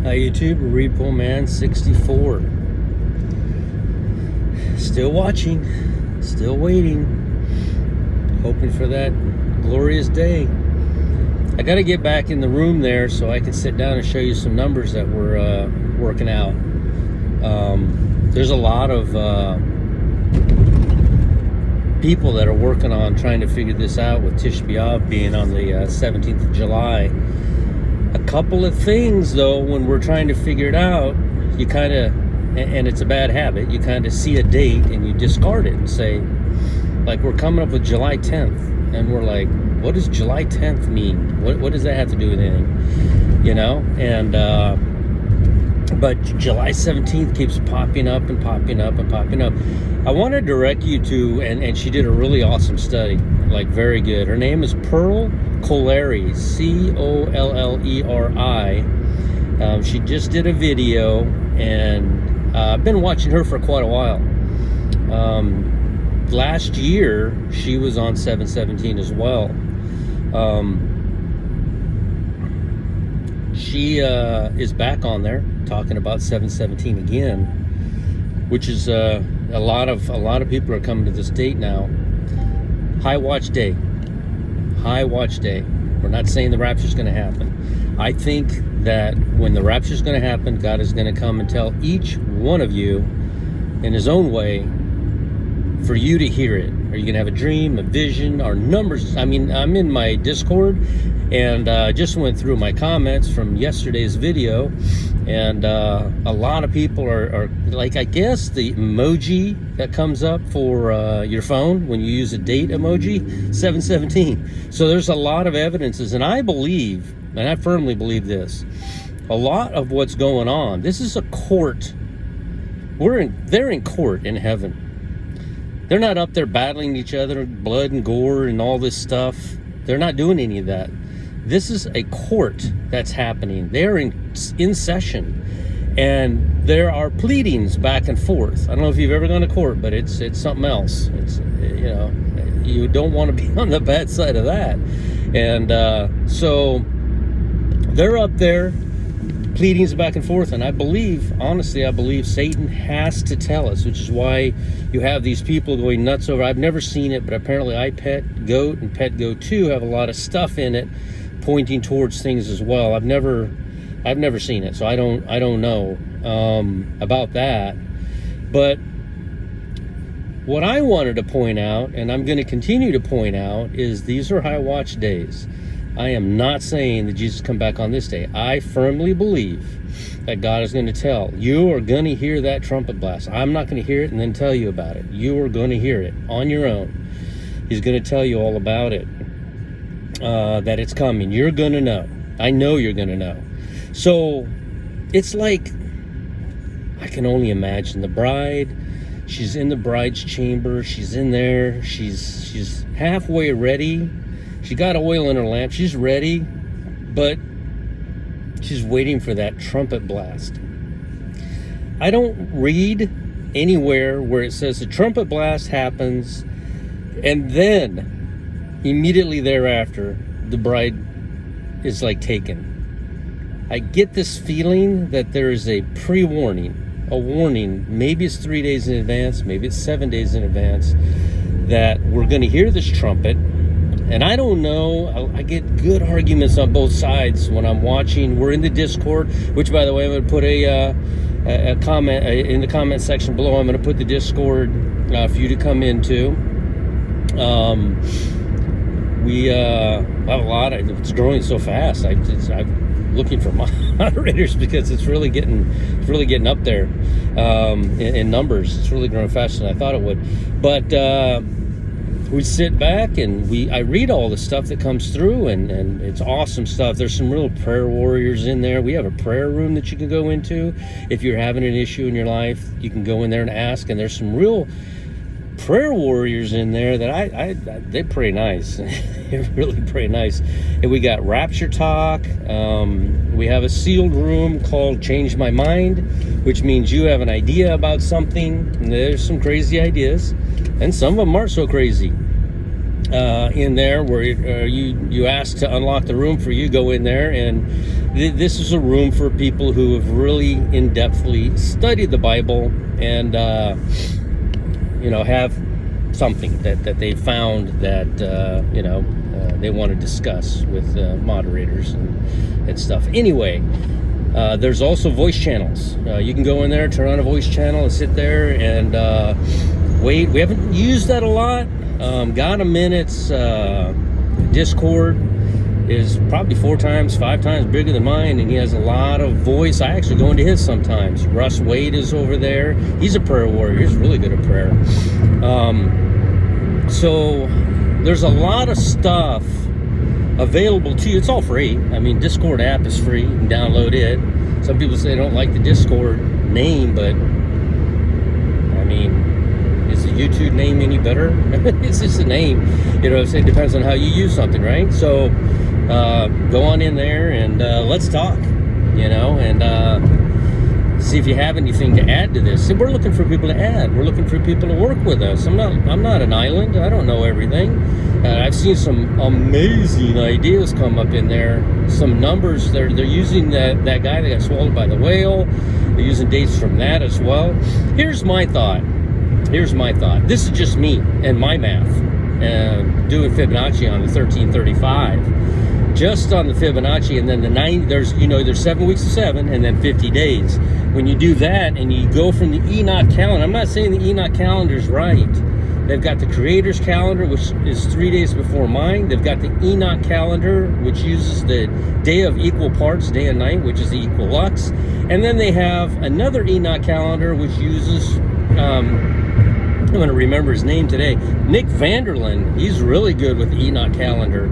Hi YouTube, Repo Man 64. Still watching, still waiting, hoping for that glorious day. I got to get back in the room there so I can sit down and show you some numbers that we're working out. There's a lot of people that are working on trying to figure this out with Tish B'Av being on the 17th of July. A couple of things though, when we're trying to figure it out, you kind of, and it's a bad habit, you kind of see a date and you discard it and say, like, we're coming up with July 10th and we're like, what does July 10th mean? What does that have to do with anything? You know? And but July 17th keeps popping up and popping up and popping up. I want to direct you to, and she did a really awesome study, like very good. Her name is Pearl Colleri, Colleri. She just did a video, and I've been watching her for quite a while. Last year, she was on 717 as well. She is back on there talking about 717 again, which is a lot of people are coming to this date now. High watch day. High watch day. We're not saying the rapture is going to happen. I think that when the rapture is going to happen, God is going to come and tell each one of you in his own way for you to hear it. Are you going to have a dream, a vision, or numbers? I mean, I'm in my Discord and just went through my comments from yesterday's video, and a lot of people are like, I guess the emoji that comes up for your phone when you use a date emoji, 717. So there's a lot of evidences, and I believe, and I firmly believe this, a lot of what's going on, this is a court. They're in court in heaven. They're not up there battling each other, blood and gore and all this stuff. They're not doing any of that. This is a court that's happening. They're in session, and there are pleadings back and forth. I don't know if you've ever gone to court, but it's something else. It's, you know, you don't want to be on the bad side of that. And so they're up there, pleadings back and forth, and I believe, honestly, I believe Satan has to tell us, which is why you have these people going nuts over. I've never seen it, but apparently iPetGoat and PetGoat 2 have a lot of stuff in it pointing towards things as well. I've never seen it, so I don't know about that. But what I wanted to point out, and I'm going to continue to point out, is these are high watch days. I am not saying that Jesus come back on this day. I firmly believe that God is going to tell. You are going to hear that trumpet blast. I'm not going to hear it and then tell you about it. You are going to hear it on your own. He's going to tell you all about it, that it's coming. You're going to know. I know you're going to know. So it's like, I can only imagine the bride. She's in the bride's chamber. She's in there. She's halfway ready. She got oil in her lamp. She's ready, but she's waiting for that trumpet blast. I don't read anywhere where it says the trumpet blast happens and then immediately thereafter the bride is like taken. I get this feeling that there is a pre-warning, a warning. Maybe it's 3 days in advance, maybe it's 7 days in advance, that we're going to hear this trumpet. And I don't know, I get good arguments on both sides when I'm watching. We're in the Discord, which, by the way, I'm going to put a comment in the comment section below. I'm going to put the Discord for you to come into. We have a lot of, it's growing so fast. I'm looking for moderators because it's really getting up there in numbers. It's really growing faster than I thought it would. But we sit back and I read all the stuff that comes through, and it's awesome stuff. There's some real prayer warriors in there. We have a prayer room that you can go into. If you're having an issue in your life, you can go in there and ask, and there's some real prayer warriors in there that they pray nice. They really pray nice. And we got Rapture Talk. We have a sealed room called Change My Mind, which means you have an idea about something, and there's some crazy ideas, and some of them aren't so crazy. in there where you ask to unlock the room for you. Go in there, and this is a room for people who have really in-depthly studied the Bible and have something that they found that they want to discuss with moderators and stuff. Anyway, there's also voice channels. You can go in there, turn on a voice channel, and sit there and wait. We haven't used that a lot. God a Minute's Discord is probably 4 times, 5 times bigger than mine, and he has a lot of voice. I actually go into his sometimes. Russ Wade is over there. He's a prayer warrior. He's really good at prayer. So there's a lot of stuff available to you. It's all free. I mean, Discord app is free. You can download it. Some people say they don't like the Discord name, but I mean, is the YouTube name any better? It's just a name. It depends on how you use something, right? So go on in there and let's talk, and see if you have anything to add to this. And we're looking for people to add. We're looking for people to work with us. I'm not an island. I don't know everything. I've seen some amazing ideas come up in there. Some numbers. They're using that guy that got swallowed by the whale. They're using dates from that as well. Here's my thought. This is just me and my math. Doing Fibonacci on the 1335. Just on the Fibonacci, and then the 9, there's 7 weeks of 7, and then 50 days. When you do that, and you go from the Enoch calendar, I'm not saying the Enoch calendar is right. They've got the Creator's calendar, which is 3 days before mine. They've got the Enoch calendar, which uses the day of equal parts, day and night, which is the equilux. And then they have another Enoch calendar, which uses I'm going to remember his name today. Nick Vanderland. He's really good with the Enoch calendar.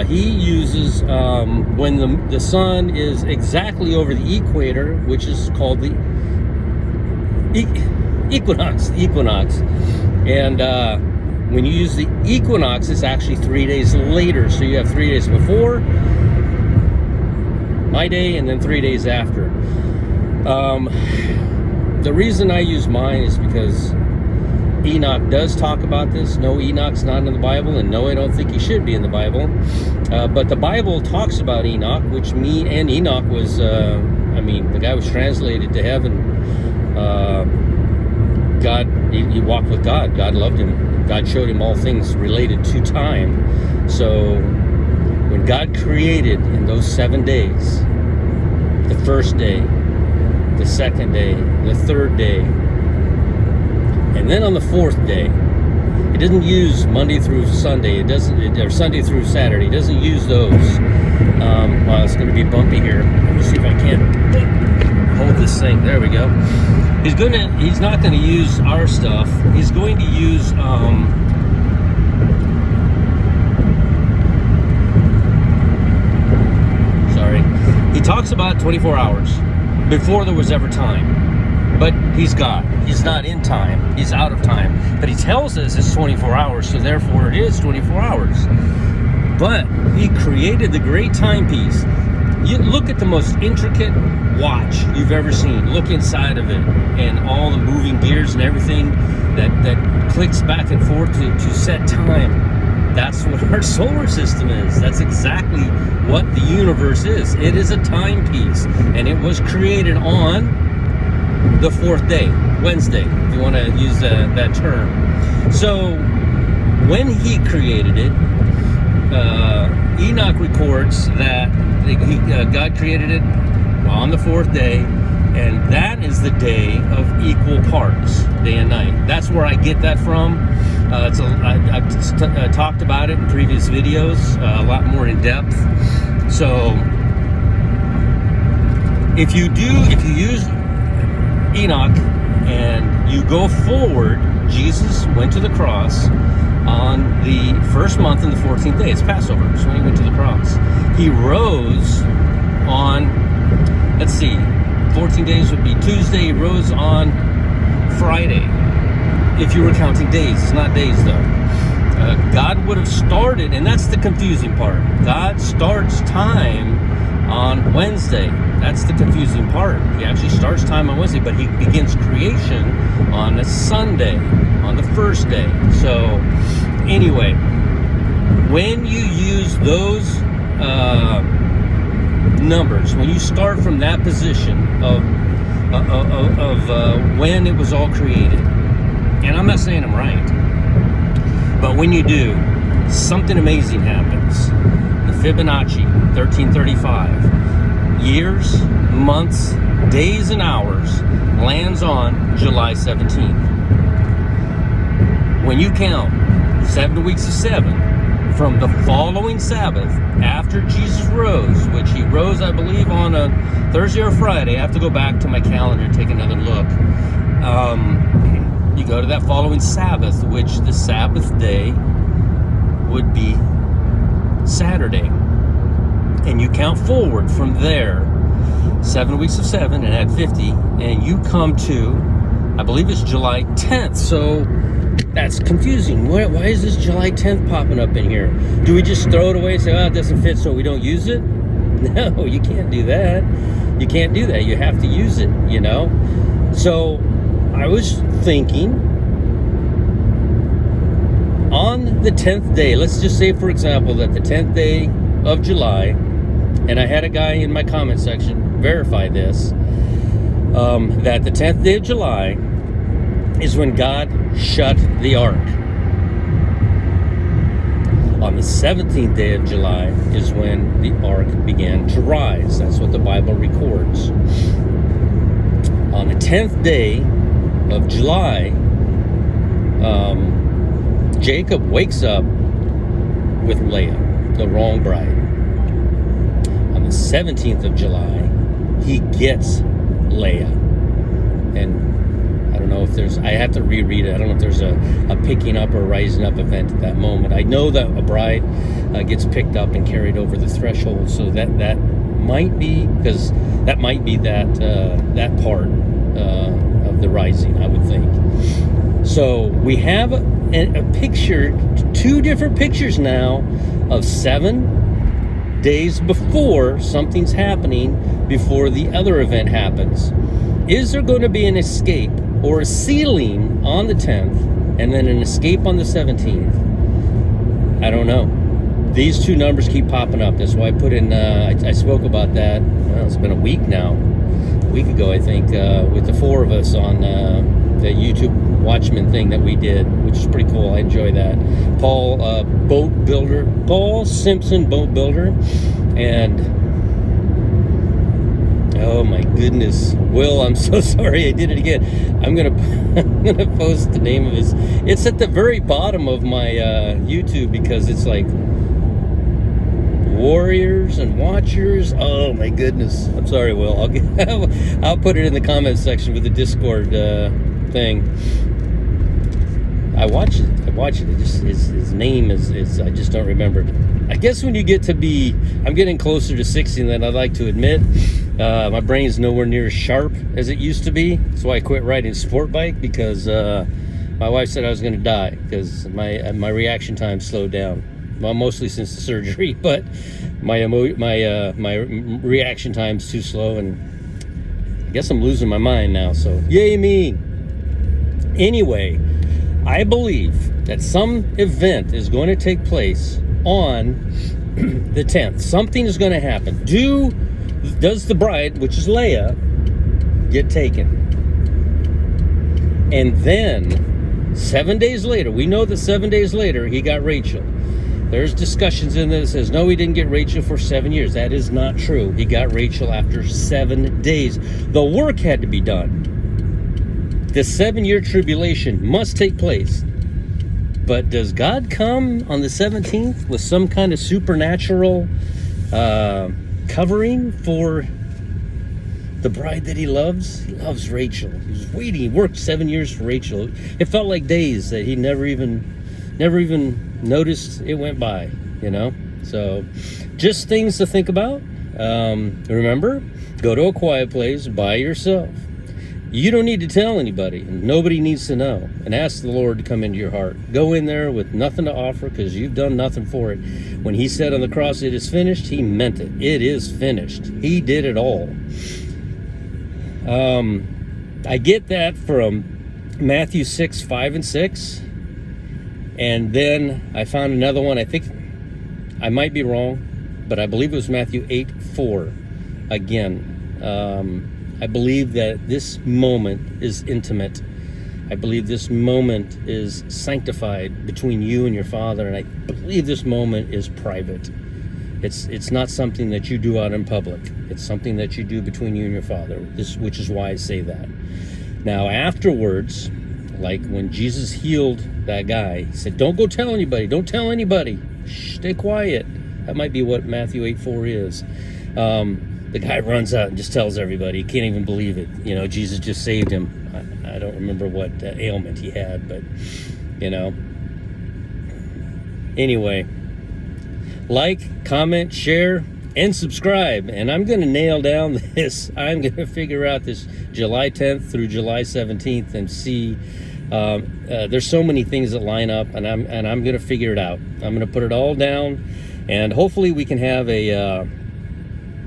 He uses when the sun is exactly over the equator, which is called the equinox. And when you use the equinox, it's actually 3 days later. So you have 3 days before my day and then 3 days after. The reason I use mine is because Enoch does talk about this. No, Enoch's not in the Bible, and no, I don't think he should be in the Bible. But the Bible talks about Enoch, which Enoch was, the guy was translated to heaven. God, he walked with God. God loved him. God showed him all things related to time. So when God created in those 7 days, the first day, the second day, the third day, and then on the fourth day, it doesn't use Monday through Sunday. Or Sunday through Saturday. It doesn't use those. Wow, it's going to be bumpy here. Let me see if I can hold this thing. There we go. He's not going to use our stuff. He's going to use He talks about 24 hours before there was ever time. But he's God. He's not in time. He's out of time. But he tells us it's 24 hours, so therefore it is 24 hours. But he created the great timepiece. You look at the most intricate watch you've ever seen. Look inside of it, and all the moving gears and everything that clicks back and forth to set time. That's what our solar system is. That's exactly what the universe is. It is a timepiece, and it was created on the fourth day, Wednesday, if you want to use that term. So when he created it, Enoch records that God created it on the fourth day, and that is the day of equal parts, day and night. That's where I get that from. I've talked about it in previous videos, a lot more in depth. So if you use Enoch and you go forward, Jesus went to the cross on the first month and the 14th day. It's Passover. That's when he went to the cross. He rose on, 14 days would be Tuesday. He rose on Friday, if you were counting days. It's not days, though. God would have started, and that's the confusing part. God starts time on Wednesday. That's the confusing part. He actually starts time on Wednesday, but he begins creation on a Sunday, on the first day. So anyway, when you use those numbers, when you start from that position of when it was all created, and I'm not saying I'm right, but when you do, something amazing happens. The Fibonacci 1335, years, months, days, and hours lands on July 17th. When you count 7 weeks of 7 from the following Sabbath after Jesus rose, which he rose, I believe, on a Thursday or Friday. I have to go back to my calendar and take another look. You go to that following Sabbath, which the Sabbath day would be Saturday. And you count forward from there, 7 weeks of 7 and add 50, and you come to, I believe it's July 10th. So that's confusing. Why is this July 10th popping up in here? Do we just throw it away and say, oh, it doesn't fit, so we don't use it? No, you can't do that. You can't do that. You have to use it, you know? So I was thinking, on the 10th day, let's just say, for example, that the 10th day of July, and I had a guy in my comment section verify this, that the 10th day of July is when God shut the ark. On the 17th day of July is when the ark began to rise. That's what the Bible records. On the 10th day of July, Jacob wakes up with Leah, the wrong bride. On the 17th of July, he gets Leah. And I don't know if there's, I have to reread it. I don't know if there's a picking up or rising up event at that moment. I know that a bride gets picked up and carried over the threshold, so that might be, because that might be that part of the rising, I would think. So we have a picture, 2 different pictures now of 7 days before something's happening, before the other event happens. Is there going to be an escape or a sealing on the 10th and then an escape on the 17th? I don't know. These 2 numbers keep popping up. That's why I put in, I spoke about that, well, it's been a week now, a week ago, I think, with the 4 of us on the YouTube Watchmen thing that we did, which is pretty cool. I enjoy that. Paul Simpson, boat builder, and oh my goodness, Will, I'm so sorry I did it again. I'm gonna post the name of his. It's at the very bottom of my YouTube, because it's like Warriors and Watchers. Oh my goodness, I'm sorry, Will. I'll put it in the comment section with the Discord thing. I watch it. It just his name is I just don't remember it. I guess when you get to be, I'm getting closer to 60 than I'd like to admit. My brain's nowhere near as sharp as it used to be. That's why I quit riding sport bike, because my wife said I was going to die because my reaction time slowed down. Well, mostly since the surgery, but my reaction time's too slow, and I guess I'm losing my mind now. So yay me. Anyway, I believe that some event is going to take place on the 10th. Something is going to happen. Does the bride, which is Leah, get taken? And then 7 days later, we know that 7 days later he got Rachel. There's discussions in there that says, no, he didn't get Rachel for 7 years. That is not true. He got Rachel after 7 days. The work had to be done. The 7-year tribulation must take place. But does God come on the 17th with some kind of supernatural covering for the bride that he loves? He loves Rachel. He was waiting. He worked 7 years for Rachel. It felt like days that he never even noticed it went by, you know? So just things to think about. Remember, go to a quiet place by yourself. You don't need to tell anybody, and nobody needs to know. And ask the Lord to come into your heart. Go in there with nothing to offer, because you've done nothing for it. When he said on the cross, it is finished, he meant it. It is finished. He did it all. I get that from Matthew 6, 5 and 6. And then I found another one. I think I might be wrong, but I believe it was Matthew 8:4. Again, I believe that this moment is intimate. I believe this moment is sanctified between you and your Father, and I believe this moment is private. It's not something that you do out in public. It's something that you do between you and your Father. Which is why I say that. Now, afterwards, like when Jesus healed that guy, he said, "Don't go tell anybody. Don't tell anybody. Shh, stay quiet." That might be what Matthew 8:4 is. The guy runs out and just tells everybody. He can't even believe it. You know, Jesus just saved him. I don't remember what ailment he had, but, you know. Anyway, like, comment, share, and subscribe. And I'm going to nail down this. I'm going to figure out this July 10th through July 17th and see. There's so many things that line up, and I'm going to figure it out. I'm going to put it all down, and hopefully we can have a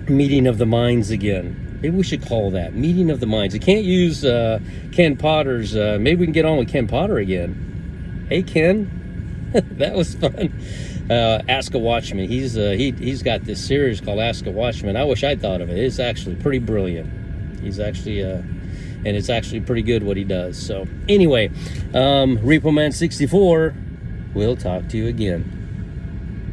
meeting of the minds again. Maybe we should call that meeting of the minds. I can't use Ken Potter's. Maybe we can get on with Ken Potter again. Hey, Ken. That was fun. Ask a Watchman. He's got this series called Ask a Watchman. I wish I'd thought of it. It's actually pretty brilliant. He's actually and it's actually pretty good what he does. So anyway, Repo Man 64. We'll talk to you again.